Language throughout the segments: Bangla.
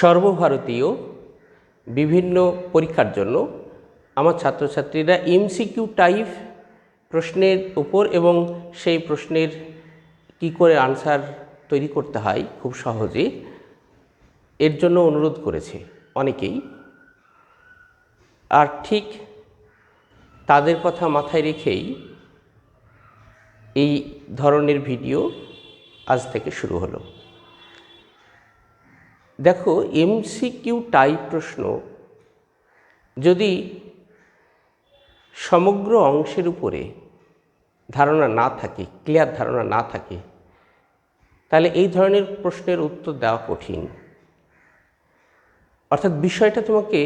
সর্বভারতীয় বিভিন্ন পরীক্ষার জন্য আমার ছাত্রছাত্রীরা এমসিকিউ টাইপ প্রশ্নের উপর এবং সেই প্রশ্নের কি করে আনসার তৈরি করতে হয় খুব সহজে এর জন্য অনুরোধ করেছে অনেকেই। আর ঠিক তাদের কথা মাথায় রেখেই এই ধরনের ভিডিও আজ থেকে শুরু হলো। দেখো, এমসিকিউ টাইপ প্রশ্ন যদি সমগ্র অংশের উপরে ধারণা না থাকে, ক্লিয়ার ধারণা না থাকে, তাহলে এই ধরনের প্রশ্নের উত্তর দেওয়া কঠিন। অর্থাৎ বিষয়টা তোমাকে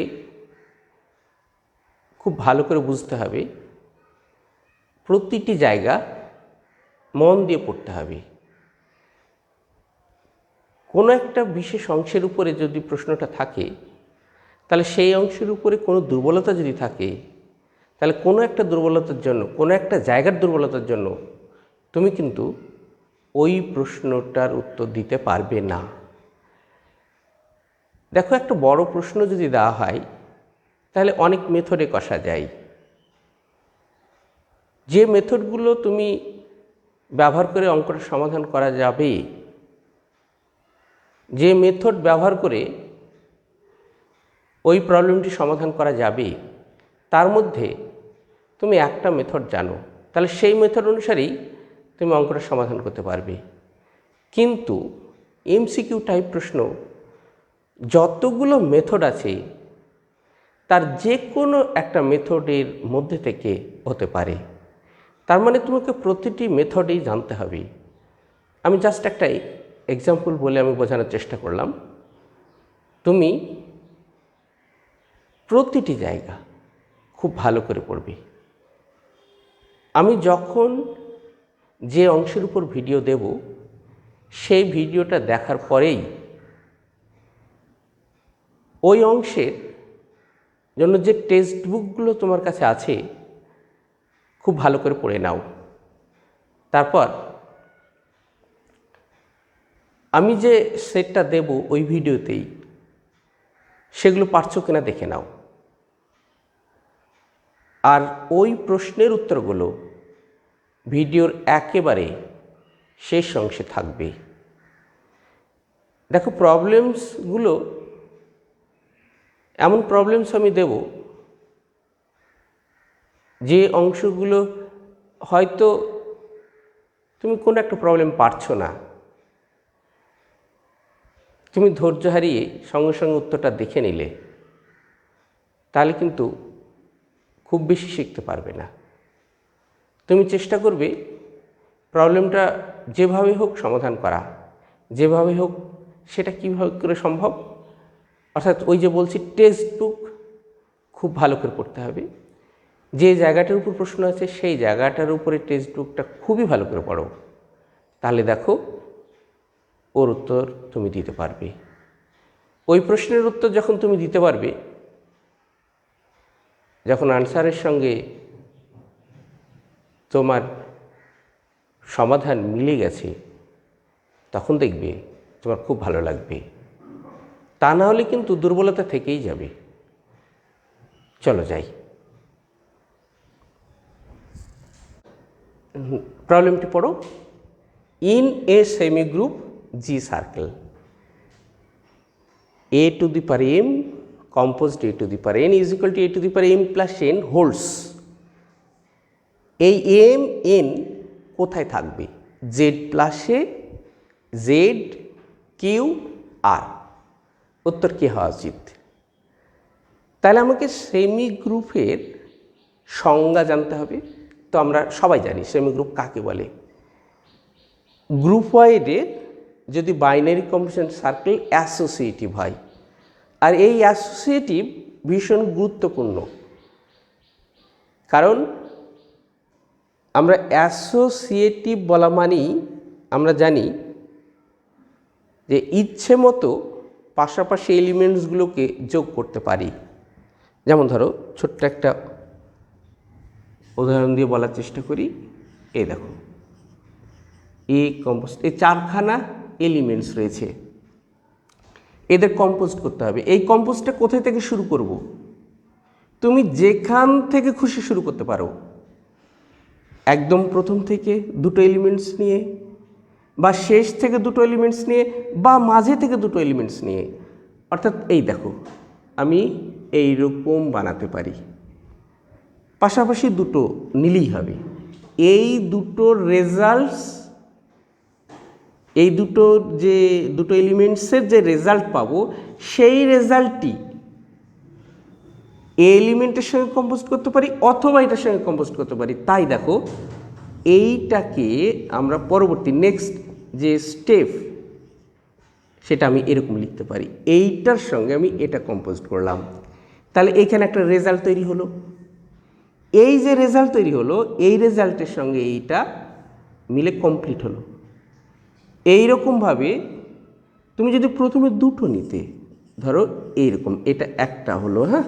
খুব ভালো করে বুঝতে হবে, প্রতিটি জায়গা মন দিয়ে পড়তে হবে। কোনো একটা বিশেষ অংশের উপরে যদি প্রশ্নটা থাকে, তাহলে সেই অংশের উপরে কোনো দুর্বলতা যদি থাকে, তাহলে কোনো একটা দুর্বলতার জন্য, কোনো একটা জায়গার দুর্বলতার জন্য তুমি কিন্তু ওই প্রশ্নটার উত্তর দিতে পারবে না। দেখো, একটা বড় প্রশ্ন যদি দেওয়া হয় তাহলে অনেক মেথডে কষা যায়। যে মেথডগুলো তুমি ব্যবহার করে অঙ্কটা সমাধান করা যাবে, যে মেথড ব্যবহার করে ওই প্রবলেমটি সমাধান করা যাবে, তার মধ্যে তুমি একটা মেথড জানো, তাহলে সেই মেথড অনুসারেই তুমি অঙ্কটা সমাধান করতে পারবে। কিন্তু এমসিকিউ টাইপ প্রশ্ন যতগুলো মেথড আছে তার যে কোনো একটা মেথডের মধ্যে থেকে হতে পারে। তার মানে তোমাকে প্রতিটি মেথডেই জানতে হবে। আমি জাস্ট একটা এক্সাম্পল বলে আমি বোঝানোর চেষ্টা করলাম। তুমি প্রতিটি জায়গা খুব ভালো করে পড়বে। আমি যখন যে অংশের উপর ভিডিও দেব, সেই ভিডিওটা দেখার পরেই ওই অংশের জন্য যে টেক্সট বুকগুলো তোমার কাছে আছে খুব ভালো করে পড়ে নাও। তারপর আমি যে সেটটা দেব ওই ভিডিওতেই সেগুলো পারছো কিনা দেখে নাও। আর ওই প্রশ্নের উত্তরগুলো ভিডিওর একেবারে শেষ অংশে থাকবে। দেখো, প্রবলেমসগুলো এমন প্রবলেমস আমি দেব যে অংশগুলো হয়তো তুমি কোনো একটা প্রবলেম পারছো না, তুমি ধৈর্য হারিয়ে সঙ্গে সঙ্গে উত্তরটা দেখে নিলে, তাহলে কিন্তু খুব বেশি শিখতে পারবে না। তুমি চেষ্টা করবে প্রবলেমটা যেভাবে হোক সমাধান করা, যেভাবে হোক সেটা কীভাবে করে সম্ভব। অর্থাৎ ওই যে বলছি, টেক্সট বুক খুব ভালো করে পড়তে হবে। যে জায়গাটার উপর প্রশ্ন আছে সেই জায়গাটার উপরে টেক্সট বুকটা খুবই ভালো করে পড়ো, তাহলে দেখো ওর উত্তর তুমি দিতে পারবে। ওই প্রশ্নের উত্তর যখন তুমি দিতে পারবে, যখন আনসারের সঙ্গে তোমার সমাধান মিলে গেছে, তখন দেখবে তোমার খুব ভালো লাগবে। তা না হলে কিন্তু দুর্বলতা থেকেই যাবে। চলো যাই। প্রবলেমটি পড়ো। In a semi group G circle, a to the power m composed a to the power n is equal to a to the power m plus n holds। এই m n কোথায় থাকবে? z প্লাস এ, z কিউ আর। উত্তর কী হওয়া উচিত? তাহলে আমাকে সেমি গ্রুপের সংজ্ঞা জানতে হবে। তো আমরা সবাই জানি সেমি গ্রুপ কাকে বলে। গ্রুপ ওয়াইডে যদি বাইনারি কম্বিনেশন সার্কেল অ্যাসোসিয়েটিভ হয়, আর এই অ্যাসোসিয়েটিভ ভীষণ গুরুত্বপূর্ণ, কারণ আমরা অ্যাসোসিয়েটিভ বলা মানেই আমরা জানি যে ইচ্ছে মতো পাশাপাশি এলিমেন্টসগুলোকে যোগ করতে পারি। যেমন ধরো, ছোট্ট একটা উদাহরণ দিয়ে বলার চেষ্টা করি। এই দেখো, এ কম্পোস্ট, এই চারখানা এলিমেন্টস রয়েছে। এদের কম্পোস্ট করতে হবে। এই কম্পোস্টটা কোথায় থেকে শুরু করব? তুমি যেখান থেকে খুশি শুরু করতে পারো, একদম প্রথম থেকে দুটো এলিমেন্টস নিয়ে, বা শেষ থেকে দুটো এলিমেন্টস নিয়ে, বা মাঝে থেকে দুটো এলিমেন্টস নিয়ে। অর্থাৎ এই দেখো, আমি এই রকম বানাতে পারি, পাশাপাশি দুটো নিলেই হবে। এই দুটোর রেজাল্টস, এই দুটো এলিমেন্টসের যে রেজাল্ট পাবো, সেই রেজাল্টটি এই এলিমেন্টের সঙ্গে কম্পোস্ট করতে পারি অথবা এটার সঙ্গে কম্পোস্ট করতে পারি। তাই দেখো, এইটাকে আমরা পরবর্তী নেক্সট যে স্টেপ, সেটা আমি এরকম লিখতে পারি, এইটার সঙ্গে আমি এটা কম্পোস্ট করলাম, তাহলে এইখানে একটা রেজাল্ট তৈরি হলো। এই যে রেজাল্ট তৈরি হলো, এই রেজাল্টের সঙ্গে এইটা মিলে কমপ্লিট হলো। এইরকমভাবে তুমি যদি প্রথমে দুটো নিতে, ধরো এইরকম, এটা একটা হলো, হ্যাঁ,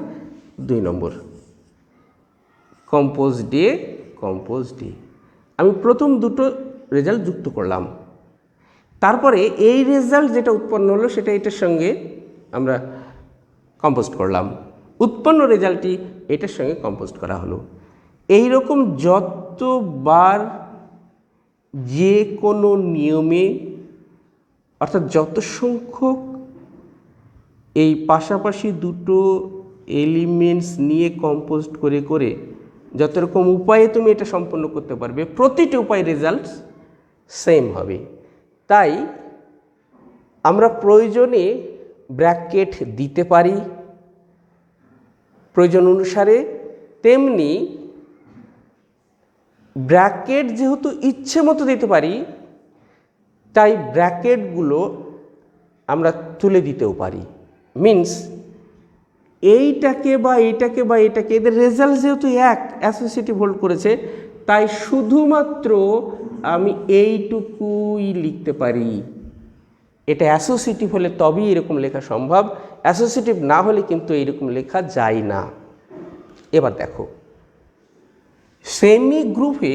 2 নম্বর কম্পোস্ট ডে, আমি প্রথম দুটো রেজাল্ট যুক্ত করলাম। তারপরে এই রেজাল্ট যেটা উৎপন্ন হলো সেটা এটার সঙ্গে আমরা কম্পোস্ট করলাম, উৎপন্ন রেজাল্টটি এটার সঙ্গে কম্পোস্ট করা হলো। এই রকম যতবার যে কোনো নিয়মে, অর্থাৎ যত সংখ্যক এই পাশাপাশি দুটো এলিমেন্টস নিয়ে কম্পোস্ট করে করে যত রকম উপায়ে তুমি এটা সম্পন্ন করতে পারবে, প্রতিটি উপায় রেজাল্টস সেম হবে। তাই আমরা প্রয়োজনে ব্র্যাকেট দিতে পারি প্রয়োজন অনুসারে, তেমনি ব্র্যাকেট যেহেতু ইচ্ছে মতো দিতে পারি, তাই ব্র্যাকেটগুলো আমরা তুলে দিতেও পারি। মিন্স এইটাকে বা এইটাকে বা এটাকে, এদের রেজাল্ট যেহেতু এক, অ্যাসোসিয়েটিভ হোল্ড করেছে, তাই শুধুমাত্র আমি এইটুকুই লিখতে পারি। এটা অ্যাসোসিয়েটিভ হলে তবেই এরকম লেখা সম্ভব, অ্যাসোসিয়েটিভ না হলে কিন্তু এইরকম লেখা যায় না। এবার দেখো, সেমি গ্রুপে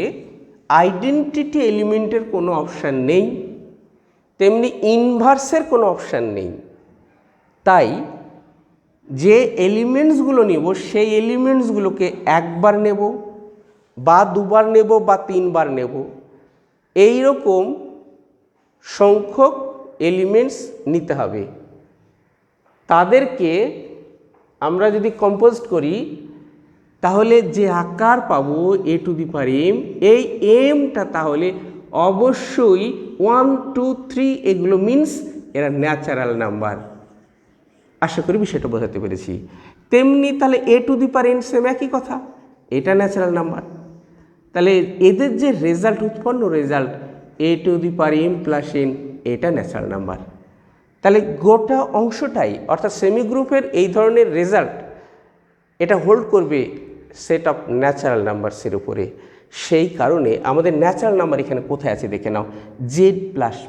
আইডেন্টিটি এলিমেন্টের কোনো অপশান নেই, তেমনি ইনভার্সের কোনো অপশান নেই। তাই যে এলিমেন্টসগুলো নেব, সেই এলিমেন্টসগুলোকে একবার নেব বা দুবার নেব বা তিনবার নেব, এই রকম সংখ্যক এলিমেন্টস নিতে হবে। তাদেরকে আমরা যদি কম্পোস্ট করি, তাহলে যে আকার পাবো a⁴m, এই এমটা তাহলে অবশ্যই 1, 2, 3 এগুলো মিন্স এরা ন্যাচারাল নাম্বার। আশা করি বিষয়টা বোঝাতে পেরেছি। তেমনি তাহলে a⁴n সেম একই কথা, এটা ন্যাচারাল নাম্বার। তাহলে এদের যে রেজাল্ট, উৎপন্ন রেজাল্ট a⁴m + n, এটা ন্যাচারাল নাম্বার। তাহলে গোটা অংশটাই, অর্থাৎ সেমি গ্রুপের এই ধরনের রেজাল্ট, এটা হোল্ড করবে সেট অফ ন্যাচারাল নাম্বারসের উপরে। সেই কারণে আমাদের ন্যাচারাল নাম্বার এখানে কোথায় আছে দেখে নাও, z+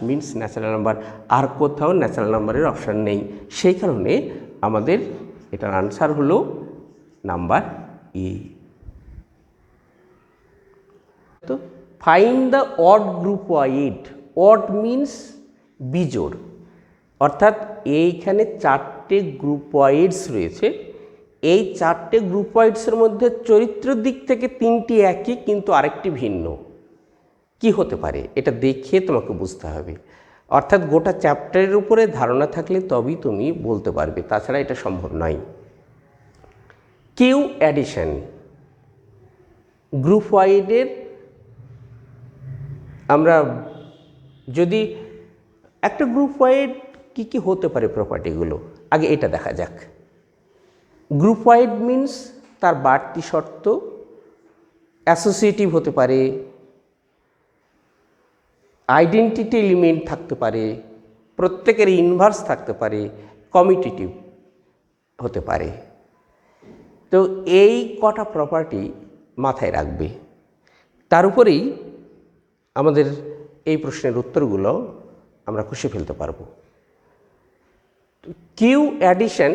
মিন্স ন্যাচারাল নাম্বার, আর কোথাও ন্যাচারাল নাম্বারের অপশান নেই। সেই কারণে আমাদের এটার আনসার হলো নাম্বার এ। তো find the odd groupwide, odd means বিজোড়, অর্থাৎ এইখানে 4টে গ্রুপওয়াইডস রয়েছে। এই 4টে গ্রুপওয়াইডসের মধ্যে চরিত্রের দিক থেকে 3টি একই, কিন্তু আরেকটি ভিন্ন। কি হতে পারে এটা দেখে তোমাকে বুঝতে হবে। অর্থাৎ গোটা চ্যাপ্টারের উপরে ধারণা থাকলে তবেই তুমি বলতে পারবে, তাছাড়া এটা সম্ভব নয়। কিউ অ্যাডিশন, গ্রুপওয়াইডের আমরা যদি একটা গ্রুপওয়াইড কি কি হতে পারে প্রপার্টিগুলো, আগে এটা দেখা যাক। গ্রুপওয়াইড মিন্স তার বাড়তি শর্ত অ্যাসোসিয়েটিভ হতে পারে, আইডেন্টিটি এলিমেন্ট থাকতে পারে, প্রত্যেকের ইনভার্স থাকতে পারে, কমিউটেটিভ হতে পারে। তো এই কটা প্রপার্টি মাথায় রাখবে, তার উপরেই আমাদের এই প্রশ্নের উত্তরগুলো আমরা কষে ফেলতে পারব। কিউ অ্যাডিশন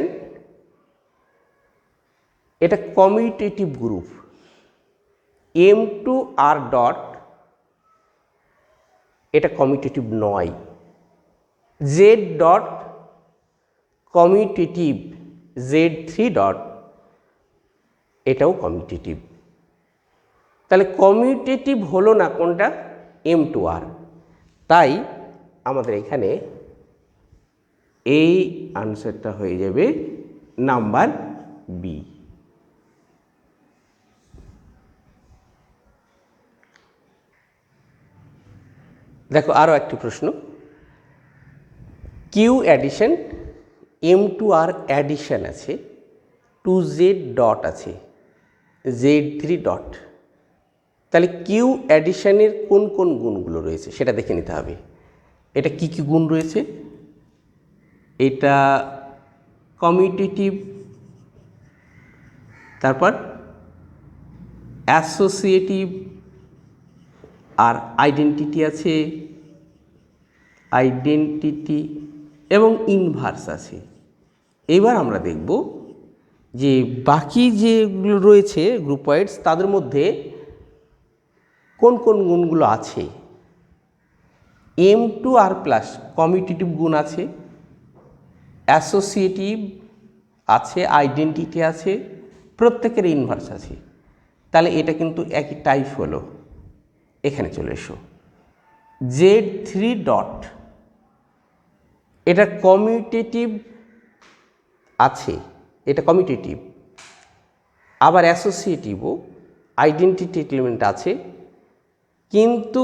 এটা কমিউটেটিভ গ্রুপ, m2r. এটা কমিউটেটিভ নয়, z. কমিউটেটিভ Z3 ডট, এটাও কমিউটেটিভ। তাহলে কমিউটেটিভ হলো না কোনটা? M2R। তাই আমাদের এখানে এই আনসারটা হয়ে যাবে নাম্বার বি। দেখো আরও একটি প্রশ্ন, কিউ অ্যাডিশন M2R অ্যাডিশন আছে, 2Z ডট আছে, Z3 ডট। তাহলে কিউ অ্যাডিশনের কোন কোন গুণগুলো রয়েছে সেটা দেখে নিতে হবে। এটা কি কি গুণ রয়েছে? এটা কমিউটেটিভ, তারপর অ্যাসোসিয়েটিভ, আর আইডেন্টিটি আছে, আইডেন্টিটি এবং ইনভার্স আছে। এবার আমরা দেখব যে বাকি যেগুলো রয়েছে গ্রুপয়েডস তাদের মধ্যে কোন কোন গুণগুলো আছে। M2R প্লাস কমিউটেটিভ গুণ আছে, অ্যাসোসিয়েটিভ আছে, আইডেন্টিটি আছে, প্রত্যেকের ইনভার্স আছে। তাহলে এটা কিন্তু একই টাইপ হলো। এখানে চলে এসো, Z3 ডট, এটা কমিউটেটিভ আছে, এটা কমিউটেটিভ, আবার অ্যাসোসিয়েটিভও, আইডেন্টিটি এলিমেন্ট আছে, কিন্তু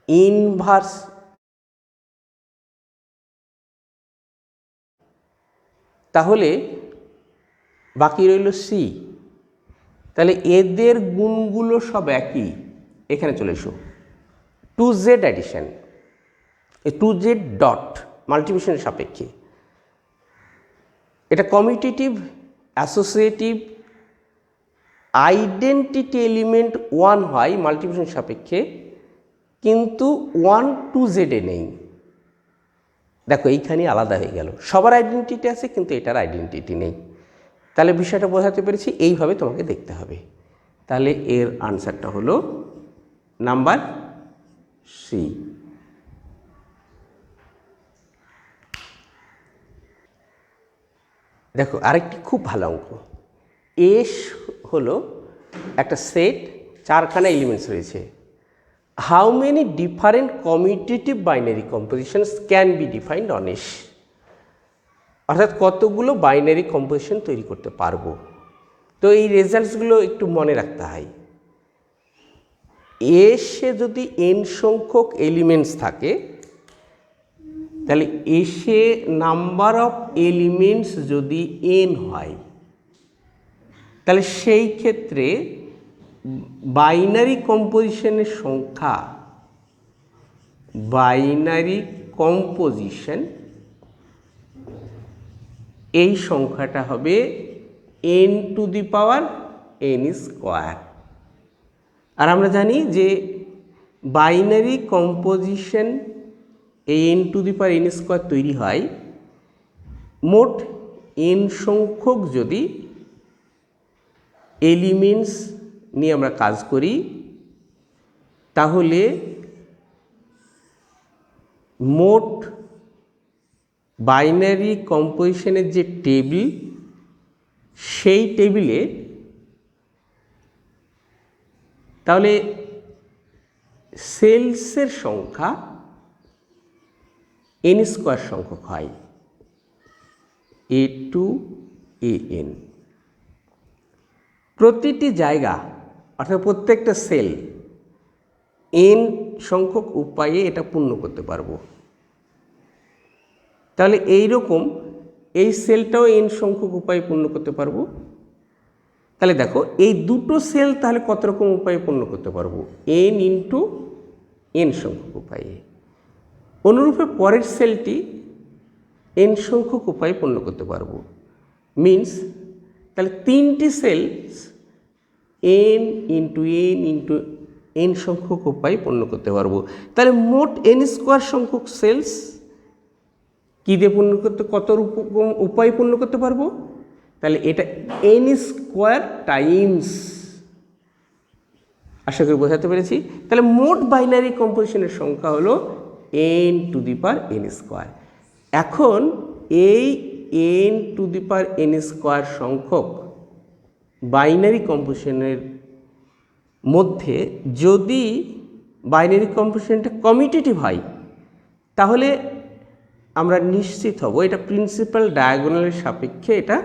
ইনভার্স তাহলে বাকি রইল সি। তাহলে এদের গুণগুলো সব একই। এখানে চলে এসো, 2Z অ্যাডিশন, এই 2Z ডট মাল্টিপ্লিকেশনের সাপেক্ষে এটা কমিউটেটিভ, অ্যাসোসিয়েটিভ, আইডেন্টিটি এলিমেন্ট 1 হয় মাল্টিপ্লিকেশন সাপেক্ষে, কিন্তু 1 2Z নেই। দেখো এইখানে আলাদা হয়ে গেল, সবার আইডেন্টিটি আছে কিন্তু এটার আইডেন্টিটি নেই। তাহলে বিষয়টা বোঝাতে পেরেছি, এইভাবে তোমাকে দেখতে হবে। তাহলে এর আনসারটা হলো নাম্বার সি। দেখো আরেকটি খুব ভালো অঙ্ক, এস হলো একটা সেট, 4খানা এলিমেন্টস রয়েছে। How many different commutative binary compositions can be defined on S, অর্থাৎ কতগুলো বাইনারি কম্পোজিশন তৈরি করতে পারবো। তো এই রেজাল্টসগুলো একটু মনে রাখতে হয়। এসে যদি n সংখ্যক এলিমেন্টস থাকে, তাহলে এসে নাম্বার অফ এলিমেন্টস যদি n হয়, তাহলে সেই ক্ষেত্রে বাইনারি কম্পোজিশনের সংখ্যা, বাইনারি কম্পোজিশন এই সংখ্যাটা হবে n to the power n square. আর আমরা জানি যে বাইনারি কম্পোজিশন এই n to the power n square তৈরি হয় মোট n সংখ্যক যদি এলিমেন্টস নিয়ে আমরা কাজ করি, তাহলে মোট বাইনারি কম্পোজিশনের যে টেবিল, সেই টেবিলে তাহলে সেলসের সংখ্যা n স্কোয়ার সংখ্যক হয়, a টু an। প্রতিটি জায়গা অর্থাৎ প্রত্যেকটা সেল n সংখ্যক উপায়ে এটা পূর্ণ করতে পারবো। তাহলে এই রকম এই সেলটাও n সংখ্যক উপায়ে পূর্ণ করতে পারবো। তাহলে দেখো এই দুটো সেল তাহলে কত রকম উপায়ে পূর্ণ করতে পারবো, n ইন্টু n সংখ্যক উপায়ে। অনুরূপে পরের সেলটি n সংখ্যক উপায়ে পূর্ণ করতে পারবো, মিনস তাহলে তিনটি সেলস n ইন্টু n সংখ্যক উপায়ে পূর্ণ করতে পারবো। তাহলে মোট n স্কোয়ার সংখ্যক সেলস কী দিয়ে পূর্ণ করতে, কত উপায়ে পূর্ণ করতে পারবো? তাহলে এটা n স্কোয়ার টাইমস, আশা করি বোঝাতে পেরেছি। তাহলে মোট বাইনারি কম্পোজিশনের সংখ্যা হলো n to the power n square. এখন এই n to the power n square সংখ্যক বাইনারি কম্পোজিশনের মধ্যে যদি বাইনারি কম্পোজিশনটা কমিউটেটিভ হয় তাহলে আমরা নিশ্চিত হব এটা প্রিন্সিপাল ডায়াগোনালের সাপেক্ষে এটা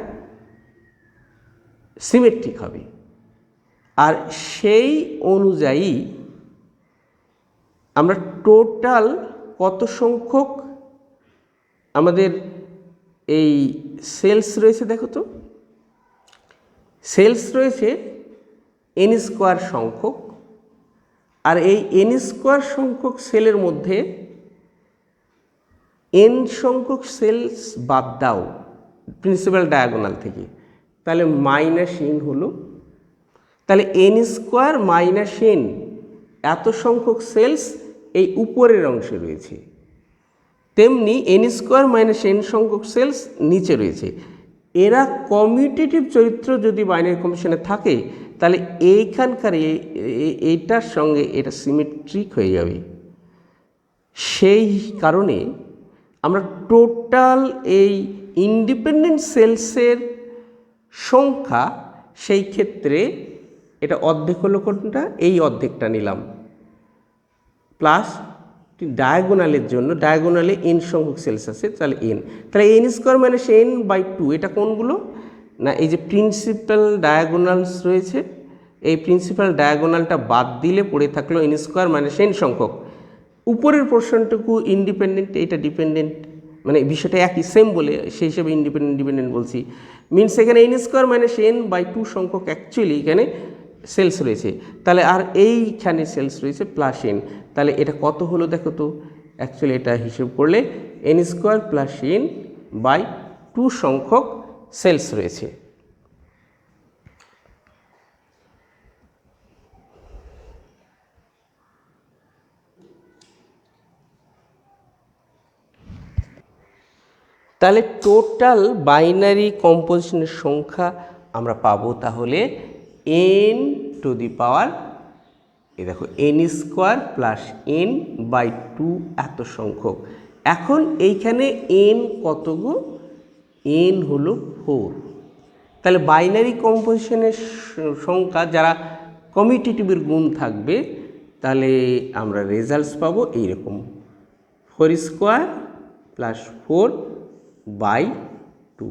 সিমেট্রিক হবে। আর সেই অনুযায়ী আমরা টোটাল কত সংখ্যক আমাদের এই সেলস রয়েছে, দেখো তো সেলস রয়েছে n স্কোয়ার সংখ্যক, আর এই n স্কোয়ার সংখ্যক সেলের মধ্যে n সংখ্যক সেলস বাদ দাও প্রিন্সিপাল ডায়াগোনাল থেকে, তাহলে মাইনাস n হলো। তাহলে n স্কোয়ার মাইনাস n এত সংখ্যক সেলস এই উপরের অংশে রয়েছে, তেমনি n স্কোয়ার মাইনাস n সংখ্যক সেলস নিচে রয়েছে। এরা কমিউটেটিভ চরিত্র যদি বাইনারি কম্পোজিশনে থাকে তাহলে এইখানকার এইটার সঙ্গে এটা সিমেট্রিক হয়ে যাবে। সেই কারণে আমরা টোটাল এই ইন্ডিপেন্ডেন্ট সেলসের সংখ্যা সেই ক্ষেত্রে এটা অর্ধেক হলো কোনটা, এই অর্ধেকটা নিলাম, প্লাস ডায়াগোনালের জন্য ডায়াগোনালে n সংখ্যক সেলস আছে, তাহলে n, তাহলে n square minus n by 2 এটা কোনগুলো না, এই যে প্রিন্সিপাল ডায়াগোনালস রয়েছে, এই প্রিন্সিপাল ডায়াগোনালটা বাদ দিলে পড়ে থাকলো n স্কোয়ার মাইনাস n সংখ্যক। উপরের পোর্শনটুকু ইন্ডিপেন্ডেন্ট, এটা ডিপেন্ডেন্ট, মানে বিষয়টা একই সেম বলে সেই হিসেবে ইন্ডিপেন্ডেন্ট ডিপেন্ডেন্ট বলছি। মিনস এখানে n square minus n by 2 সংখ্যক অ্যাকচুয়ালি এখানে সেলস রয়েছে, তাহলে আর এইখানে সেলস রয়েছে প্লাস n, তাহলে এটা কত হলো দেখো তো, অ্যাকচুয়ালি এটা হিসেব করলে n square plus n by 2 সংখ্যক সেলস রয়েছে। তাহলে টোটাল বাইনারি কম্পোজিশনের সংখ্যা আমরা পাবো তাহলে n টু দি পাওয়ার, এই দেখো n square plus n by 2 এত সংখ্যক। এখন এইখানে n কত গো, n হলো 4। তাহলে বাইনারি কম্পোজিশনের সংখ্যা যারা কমিউটেটিভের গুণ থাকবে তাহলে আমরা রেজাল্টস পাবো এইরকম 4 স্কোয়ার প্লাস 4 বাই 2,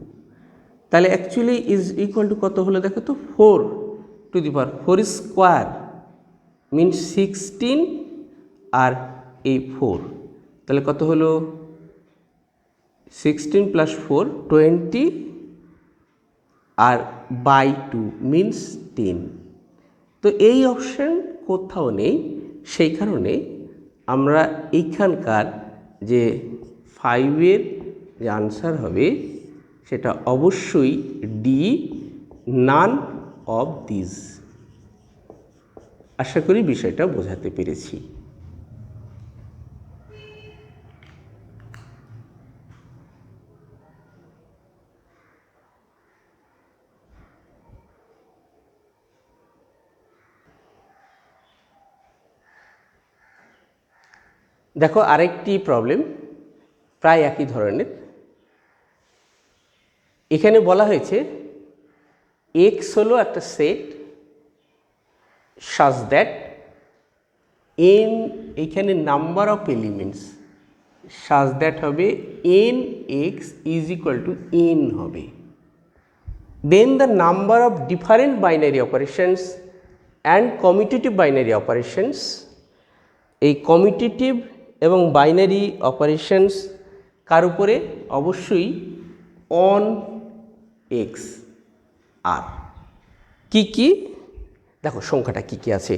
তাহলে অ্যাকচুয়ালি ইজ ইকুয়াল টু কত হলো দেখো তো, 4 two the power 4 square means 16 আর এই 4, তাহলে কত হলো 16 প্লাস 4 20 আর বাই 2 মিনস 10। তো এই অপশান কোথাও নেই, সেই কারণে আমরা এইখানকার যে 5-এর যে আনসার হবে সেটা অবশ্যই ডি, নান অফ দিস। আশা করি বিষয়টা বোঝাতে পেরেছি। দেখো আরেকটি প্রবলেম প্রায় একই ধরনের। এখানে বলা হয়েছে x হলো একটা সেট such that n, এখানে number of elements such that হবে nx is equal to n হবে, then the number of different binary operations and commutative binary operations, এই কমিউটেটিভ এবং বাইনারি অপারেশনস কার উপরে, অবশ্যই অন এক্স আর। কী কী দেখো সংখ্যাটা কী কী আছে,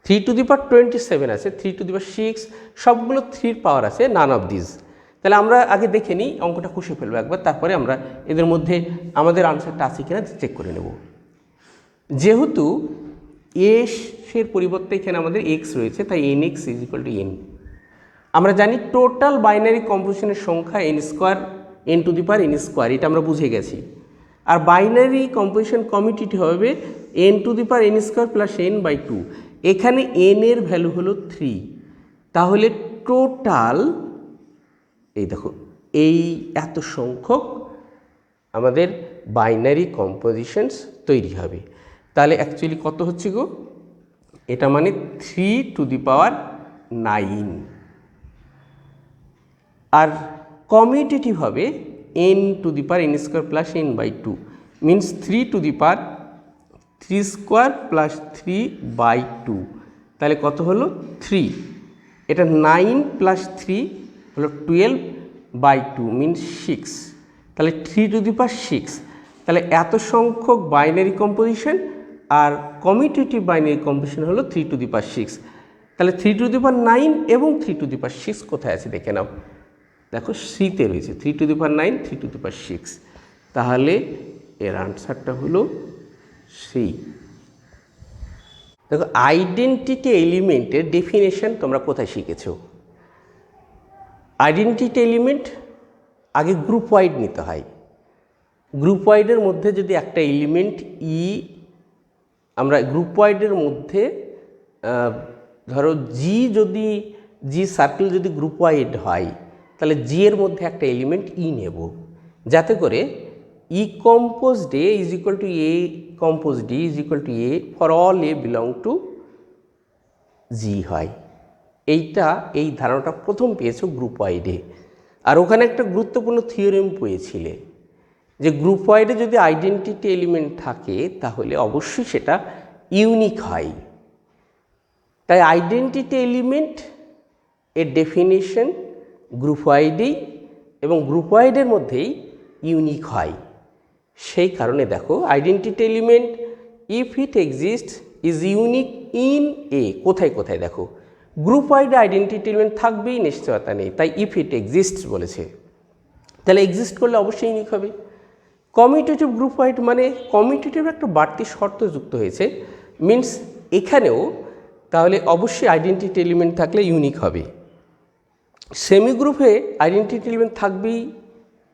3 টু দি পাওয়ার 27 আছে, 3 টু দি পাওয়ার 6, সবগুলো 3 পাওয়ার আছে, নান অফ দিস। তাহলে আমরা আগে দেখে নিই, অঙ্কটা কষে ফেলবো একবার, তারপরে আমরা এদের মধ্যে আমাদের আনসারটা আছে কিনা চেক করে নেব। যেহেতু এর পরিবর্তে এখানে আমাদের এক্স রয়েছে, তাই n x is equal to n. আমরা জানি টোটাল বাইনারি কম্পোজিশনের সংখ্যা n square, n to the power n square, এটা আমরা বুঝে গেছি। আর বাইনারি কম্পোজিশন কমিউটেটিভ হবে n to the power n square plus n by 2। এখানে এন এর ভ্যালু হলো 3, তাহলে টোটাল এই দেখো এই এত সংখ্যক আমাদের বাইনারি কম্পোজিশনস তৈরি হবে। তাহলে অ্যাকচুয়ালি কত হচ্ছে গো? এটা মানে 3⁹। আর কমিউটেটিভ হবে n⁻n² + n/2 মিনস 3⁻3² + 3/2। তাহলে কত হলো? 3। এটা 9 + 3 হলো 12/2 মিনস 6। তাহলে 3⁶। তাহলে এত সংখ্যক বাইনারি কম্পোজিশন আর কমিউটেটিভ বাইনারি কম্পোজিশন হলো 3⁶। তাহলে 3⁹ এবং 3⁶ কোথায় আছে দেখে নাও। দেখো সিতে রয়েছে 3⁹, 3⁶। তাহলে এর আনসারটা হলো সি। দেখো আইডেন্টিটি এলিমেন্টের ডেফিনেশন তোমরা কোথায় শিখেছো? আইডেন্টিটি এলিমেন্ট আগে গ্রুপ ওয়াইড নিতে হয়। গ্রুপ ওয়াইডের মধ্যে যদি একটা এলিমেন্ট আমরা গ্রুপ ওয়াইডের মধ্যে ধরো জি সার্কেল যদি গ্রুপ ওয়াইড হয়, তাহলে জি এর মধ্যে একটা এলিমেন্ট নেব, যাতে করে E composed A is equal to A composed D is equal to A for all A belong to G হয়। এই ধারণাটা প্রথম পেয়েছো গ্রুপ ওয়াইডে। আর ওখানে একটা গুরুত্বপূর্ণ থিওরেম পেয়েছিলে যে গ্রুপ ওয়াইডে যদি আইডেন্টিটি এলিমেন্ট থাকে তাহলে অবশ্যই সেটা ইউনিক হয়। তাই আইডেন্টিটি এলিমেন্ট এর ডেফিনিশন গ্রুপ ওয়াইডেই এবং গ্রুপ ওয়াইডের মধ্যেই ইউনিক হয়। সেই কারণে দেখো identity element if it exist is unique in a. কোথায় কোথায় দেখো গ্রুপ ওয়াইডে আইডেন্টিটি এলিমেন্ট থাকবেই, নিশ্চয়তা নেই, তাই ইফ ইট এক্সিস্টস বলেছে। তাহলে এক্সিস্ট করলে অবশ্যই ইউনিক হবে। কমিউটেটিভ গ্রুপ ওয়াইড মানে কমিউটেটিভ একটা বাড়তি শর্ত যুক্ত হয়েছে, মিনস এখানেও তাহলে অবশ্যই আইডেন্টিটি এলিমেন্ট থাকলে ইউনিক হবে। সেমি গ্রুপে আইডেন্টিটি এলিমেন্ট থাকবেই,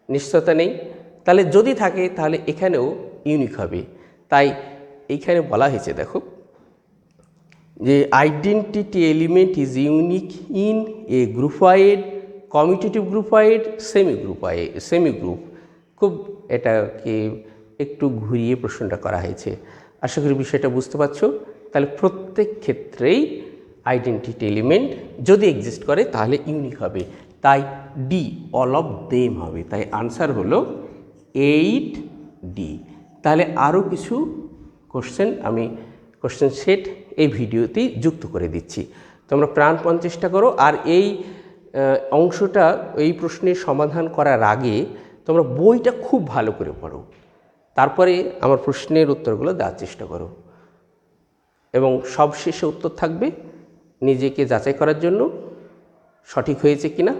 নিশ্চয়তা নেই, তাহলে যদি থাকে তাহলে এখানেও ইউনিক হবে। তাই এইখানে বলা হয়েছে দেখো যে identity element is unique in a group wide, commutative group wide, semi group. খুব এটাকে একটু ঘুরিয়ে প্রশ্নটা করা হয়েছে। আশা করি বিষয়টা বুঝতে পারছো। তাহলে প্রত্যেক ক্ষেত্রেই আইডেন্টিটি এলিমেন্ট যদি এক্সিস্ট করে তাহলে ইউনিক হবে, তাই ডি অল অফ দেম হবে। তাই আনসার হলো 8D। তাহলে আরও কিছু কোশ্চেন আমি কোশ্চেন সেট এই ভিডিওতেই যুক্ত করে দিচ্ছি, তোমরা প্রাণপণ চেষ্টা করো। আর এই অংশটা এই প্রশ্নের সমাধান করার আগে তোমরা বইটা খুব ভালো করে পড়ো, তারপরে আমার প্রশ্নের উত্তরগুলো দেওয়ার চেষ্টা করো। এবং সবশেষে উত্তর থাকবে নিজেকে যাচাই করার জন্য সঠিক হয়েছে কিনা।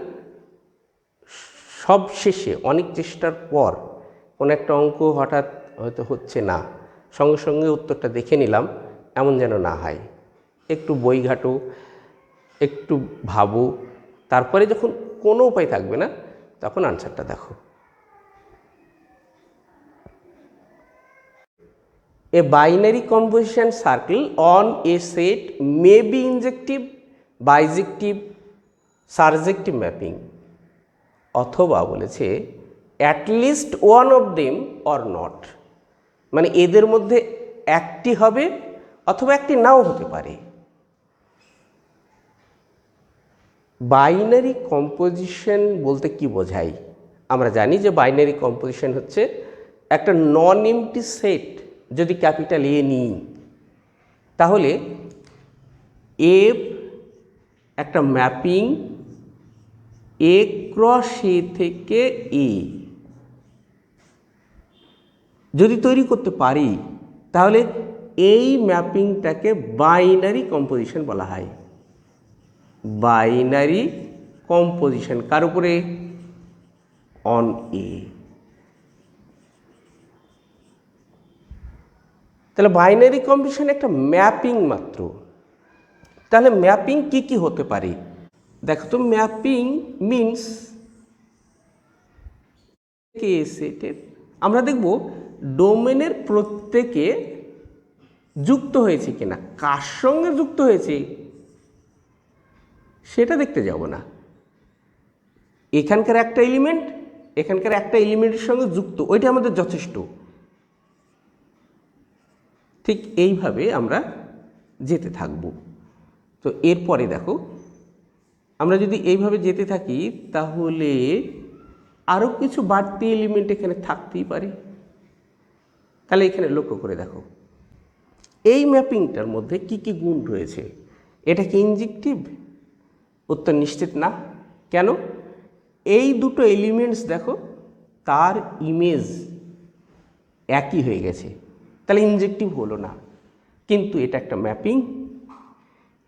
সব শেষে অনেক চেষ্টার পর কোনো একটা অঙ্ক হঠাৎ হয়তো হচ্ছে না, সঙ্গে সঙ্গে উত্তরটা দেখে নিলাম, এমন যেন না হয়। একটু বই ঘাটো, একটু ভাবো, তারপরে যখন কোনো উপায় থাকবে না তখন আনসারটা দেখো। A binary composition circle on a set may be injective, bijective, surjective mapping, অথবা বলেছে at least one of them or not, মানে এদের মধ্যে একটি হবে অথবা একটি নাও হতে পারে। বাইনারি কম্পোজিশন বলতে কি বোঝায়? আমরা জানি যে বাইনারি কম্পোজিশন হচ্ছে একটা নন এমটি সেট যদি ক্যাপিটাল এ নিই, তাহলে এফ একটা ম্যাপিং এ ক্রস এ থেকে এ যদি তৈরি করতে পারি, তাহলে এই ম্যাপিংটাকে বাইনারি কম্পোজিশন বলা হয়। বাইনারি কম্পোজিশন কার উপরে? On a. তাহলে বাইনারি কম্পোজিশন একটা ম্যাপিং মাত্র। তাহলে ম্যাপিং কি কি হতে পারে দেখো তো। ম্যাপিং মিনস কে সেটের আমরা দেখব ডোমেনের প্রত্যেকে যুক্ত হয়েছে কিনা, কার সঙ্গে যুক্ত হয়েছে সেটা দেখতে যাব না, এখানকার একটা এলিমেন্ট এখানকার একটা এলিমেন্টের সঙ্গে যুক্ত, ওইটা আমাদের যথেষ্ট। ঠিক এইভাবে আমরা যেতে থাকব। তো এরপরে দেখো, আমরা যদি এইভাবে যেতে থাকি তাহলে আরও কিছু বাড়তি এলিমেন্ট এখানে থাকতেই পারে। তাহলে এখানে লক্ষ্য করে দেখো, এই ম্যাপিংটার মধ্যে কি কি গুণ রয়েছে। এটা কি ইনজেক্টিভ? উত্তর নিশ্চিত না। কেন? এই দুটো এলিমেন্টস দেখো, তার ইমেজ একই হয়ে গেছে, তাহলে ইনজেক্টিভ হলো না। কিন্তু এটা একটা ম্যাপিং।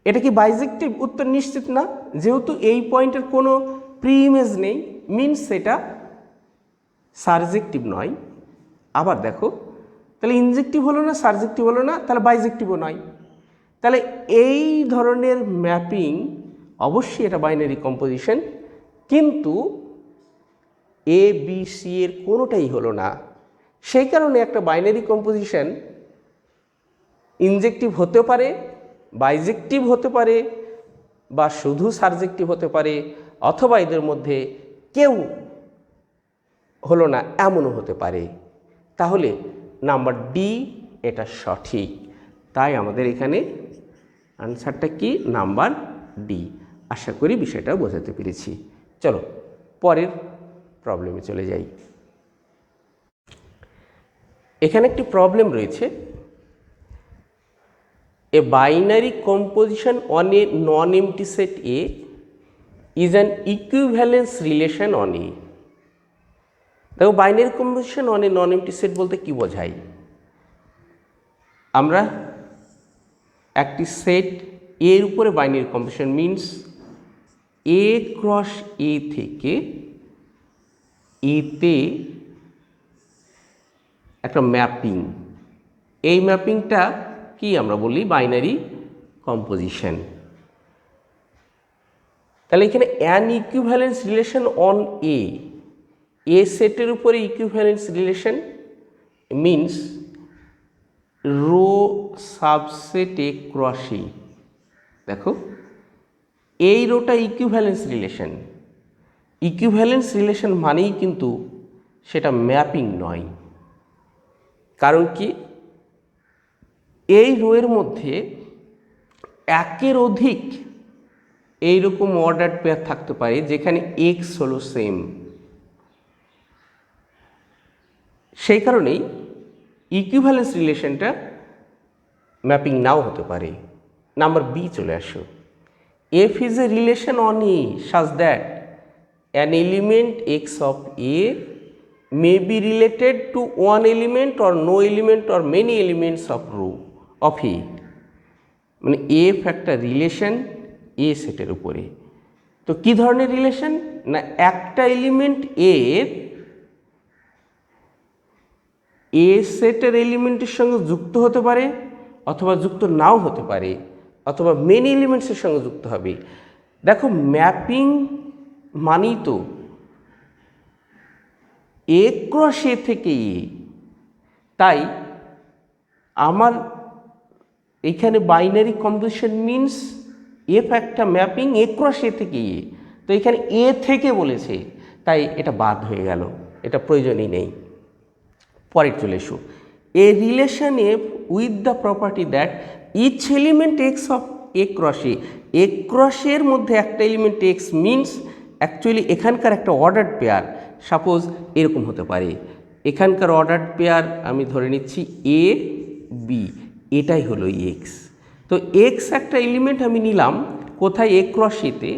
এটা কি বাইজেক্টিভ? উত্তর নিশ্চিত না। যেহেতু এই পয়েন্টের কোনো প্রি ইমেজ নেই, মিনস এটা সারজেক্টিভ নয়। আবার দেখো, তাহলে ইনজেক্টিভ হলো না, সারজেক্টিভ হলো না, তাহলে বাইজেক্টিভও নয়। তাহলে এই ধরনের ম্যাপিং অবশ্যই এটা বাইনারি কম্পোজিশন, কিন্তু এ বি সি এর কোনোটাই হলো না। সেই কারণে একটা বাইনারি কম্পোজিশন ইনজেক্টিভ হতে পারে, বাইজেক্টিভ হতে পারে, বা শুধু সারজেক্টিভ হতে পারে, অথবা এদের মধ্যে কেউ হলো না এমনও হতে পারে। তাহলে নাম্বার ডি এটা সঠিক। তাই আমাদের এখানে আনসারটা কি? Number D. আশা করি বিষয়টা বোঝাতে পেরেছি। চলো পরের প্রবলেমে চলে যাই। এখানে একটি প্রবলেম রয়েছে। A binary composition on a non-empty set A is an equivalence relation on A. দেখো, binary composition on A non empty set বলতে কি বোঝায়? আমরা একটি সেট এর উপরে binary composition means A cross A থেকে এতে একটা ম্যাপিং, এই ম্যাপিংটা কি আমরা বলি? Binary composition. তাহলে এখানে an equivalence relation on A, A সেটের উপরে equivalence relation means rho subset A cross A. দেখো, এই রোটা ইকুইভ্যালেন্স রিলেশন। ইকুইভ্যালেন্স রিলেশন মানেই কিন্তু সেটা ম্যাপিং নয়। কারণ কি? এই রোয়ের মধ্যে একের অধিক এইরকম অর্ডার পেয়ার থাকতে পারে যেখানে এক্স হলো সেম। সেই কারণেই ইকুইভ্যালেন্স রিলেশনটা ম্যাপিং নাও হতে পারে। নাম্বার বি চলে আসো। F is a relation on A such that an element x of A may be related to one element or no element or many elements of rho of A. মানে এফ একটা রিলেশন এ সেটের উপরে। তো কি ধরনের রিলেশন? না, একটা এলিমেন্ট এর এ সেটের এলিমেন্টের সঙ্গে যুক্ত হতে পারে, অথবা যুক্ত নাও হতে পারে, অথবা মেনি এলিমেন্টসের সঙ্গে যুক্ত হবে। দেখো, ম্যাপিং মানেই তো এ ক্রস এ থেকে এ। তাই আমার এখানে বাইনারি কম্পোজিশন মিনস এফ একটা ম্যাপিং এ ক্রস এ থেকে এ। তো এখানে এ থেকে বলেছে, তাই এটা বাদ হয়ে গেল, এটা প্রয়োজনই নেই। পরে চলে এসো। A relation f with the property that each element x of A cross A. A cross এর মধ্যে একটা এলিমেন্ট এক্স মিনস অ্যাকচুয়ালি এখানকার একটা অর্ডার্ড পেয়ার। সাপোজ এরকম হতে পারে, এখানকার অর্ডার্ড পেয়ার আমি ধরে নিচ্ছি এ বি, এটাই হলো এক্স। তো এক্স একটা এলিমেন্ট আমি নিলাম কোথায়? এ ক্রস এতে।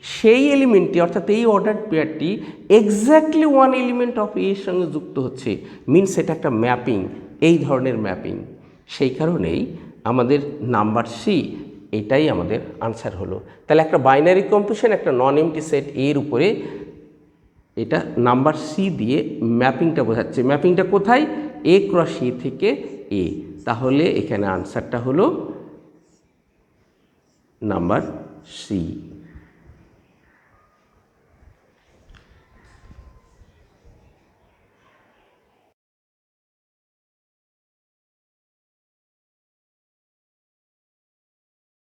সেই এলিমেন্টটি অর্থাৎ এই অর্ডার পেয়ারটি এক্স্যাক্টলি ওয়ান এলিমেন্ট অফ এর সঙ্গে যুক্ত হচ্ছে, মিনস এটা একটা ম্যাপিং, এই ধরনের ম্যাপিং। সেই কারণেই আমাদের নাম্বার সি এটাই আমাদের আনসার হলো। তাহলে একটা বাইনারি কম্পোজিশন একটা নন এমটি সেট এর উপরে, এটা নাম্বার সি দিয়ে ম্যাপিংটা বোঝাচ্ছে। ম্যাপিংটা কোথায়? এ ক্রস এ থেকে এ। তাহলে এখানে আনসারটা হলো নাম্বার সি।